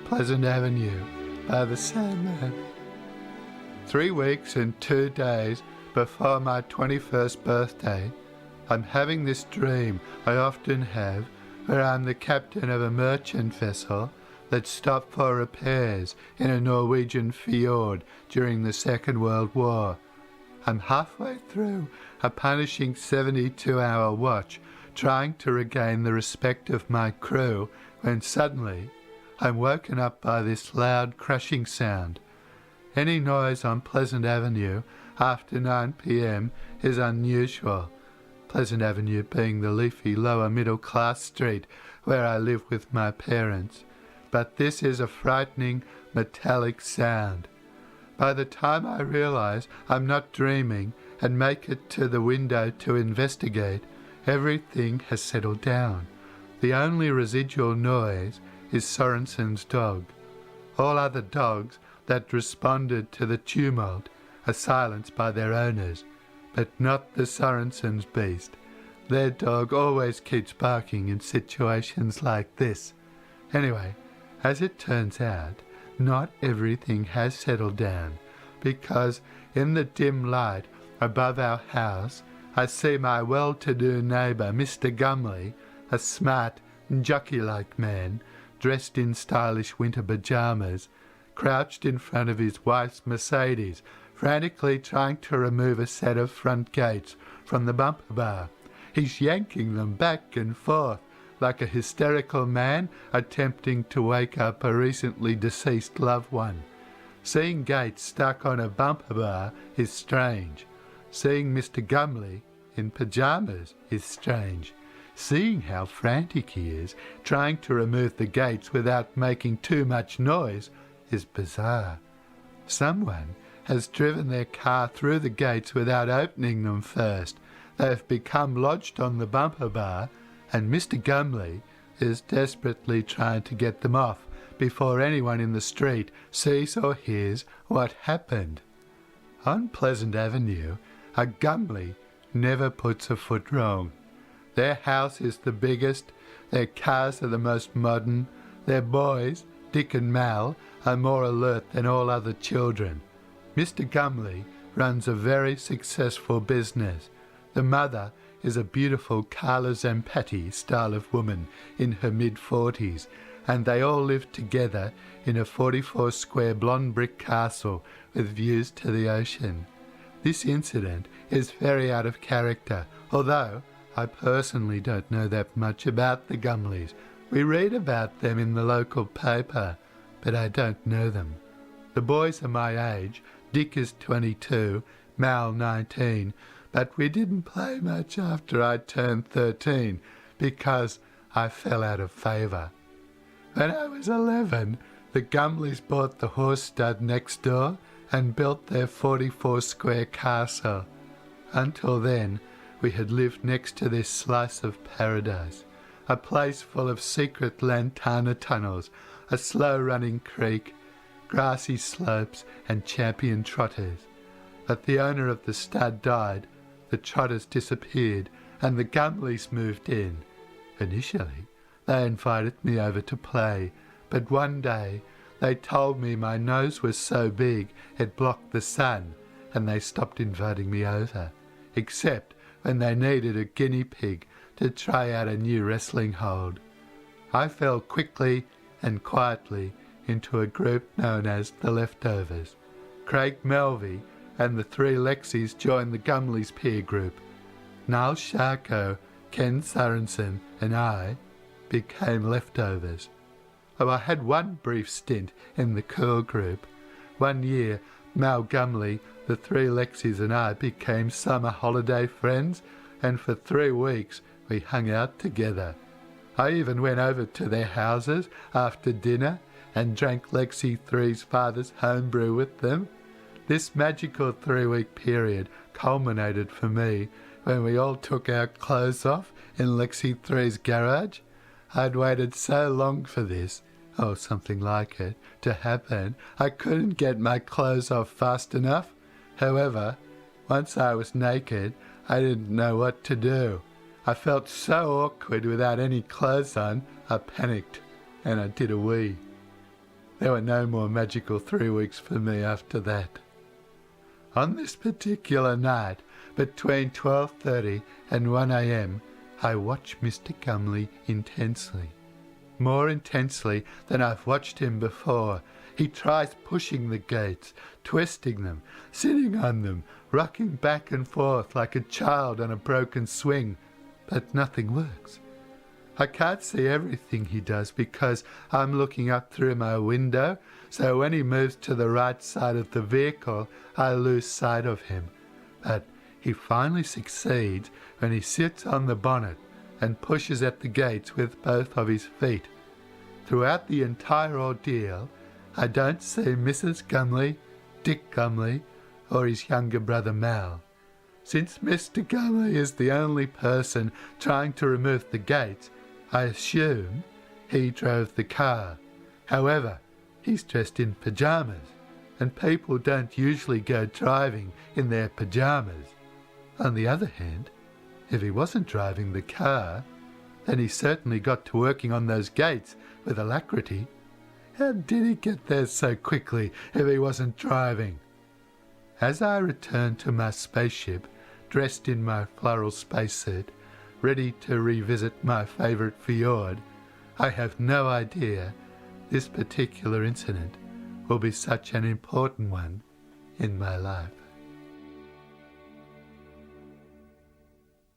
Pleasant Avenue by the Sandman. 3 weeks and 2 days before my 21st birthday, I'm having this dream I often have where I'm the captain of a merchant vessel that stopped for repairs in a Norwegian fjord during the Second World War. I'm halfway through a punishing 72-hour watch trying to regain the respect of my crew when suddenly I'm woken up by this loud crushing sound. Any noise on Pleasant Avenue after 9 p.m. is unusual, Pleasant Avenue being the leafy lower middle class street where I live with my parents. But this is a frightening metallic sound. By the time I realize I'm not dreaming and make it to the window to investigate, everything has settled down. The only residual noise is Sorensen's dog. All other dogs that responded to the tumult are silenced by their owners, but not the Sorensen's beast. Their dog always keeps barking in situations like this. Anyway, as it turns out, not everything has settled down, because in the dim light above our house, I see my well-to-do neighbour, Mr. Gumley, a smart, jockey-like man, dressed in stylish winter pyjamas, crouched in front of his wife's Mercedes, frantically trying to remove a set of front gates from the bumper bar. He's yanking them back and forth like a hysterical man attempting to wake up a recently deceased loved one. Seeing gates stuck on a bumper bar is strange. Seeing Mr. Gumley in pyjamas is strange. Seeing how frantic he is, trying to remove the gates without making too much noise, is bizarre. Someone has driven their car through the gates without opening them first. They have become lodged on the bumper bar, and Mr. Gumley is desperately trying to get them off before anyone in the street sees or hears what happened. On Pleasant Avenue, a Gumley never puts a foot wrong. Their house is the biggest, their cars are the most modern, their boys, Dick and Mal, are more alert than all other children. Mr. Gumley runs a very successful business. The mother is a beautiful Carla Zampatti style of woman in her mid-40s, and they all live together in a 44-square blonde brick castle with views to the ocean. This incident is very out of character, although I personally don't know that much about the Gumleys. We read about them in the local paper, but I don't know them. The boys are my age. Dick is 22, Mal 19, but we didn't play much after I turned 13 because I fell out of favour. When I was 11, the Gumleys bought the horse stud next door and built their 44-square castle. Until then, we had lived next to this slice of paradise, a place full of secret lantana tunnels, a slow-running creek, grassy slopes and champion trotters. But the owner of the stud died, the trotters disappeared, and the Gumleys moved in. Initially, they invited me over to play, but one day they told me my nose was so big it blocked the sun, and they stopped inviting me over, except when they needed a guinea pig to try out a new wrestling hold. I fell quickly and quietly into a group known as the Leftovers. Craig Melvey and the 3 Lexis joined the Gumleys peer group. Niall Sharko, Ken Sorensen and I became Leftovers. Oh, I had one brief stint in the Curl group. One year, Mal Gumley, the 3 Lexis and I became summer holiday friends, and for 3 weeks we hung out together. I even went over to their houses after dinner and drank Lexi 3's father's homebrew with them. This magical 3-week period culminated for me when we all took our clothes off in Lexi 3's garage. I'd waited so long for this, or something like it, to happen. I couldn't get my clothes off fast enough. However, once I was naked, I didn't know what to do. I felt so awkward without any clothes on, I panicked and I did a wee. There were no more magical 3 weeks for me after that. On this particular night, between 12:30 and 1 a.m, I watched Mr. Gumley intensely. More intensely than I've watched him before. He tries pushing the gates, twisting them, sitting on them, rocking back and forth like a child on a broken swing, but nothing works. I can't see everything he does because I'm looking up through my window, so when he moves to the right side of the vehicle, I lose sight of him. But he finally succeeds when he sits on the bonnet and pushes at the gates with both of his feet. Throughout the entire ordeal, I don't see Mrs. Gumley, Dick Gumley, or his younger brother Mal. Since Mr. Gumley is the only person trying to remove the gates, I assume he drove the car. However, he's dressed in pyjamas, and people don't usually go driving in their pyjamas. On the other hand, if he wasn't driving the car, then he certainly got to working on those gates with alacrity. How did he get there so quickly if he wasn't driving? As I returned to my spaceship, dressed in my floral spacesuit, ready to revisit my favourite fjord, I have no idea this particular incident will be such an important one in my life.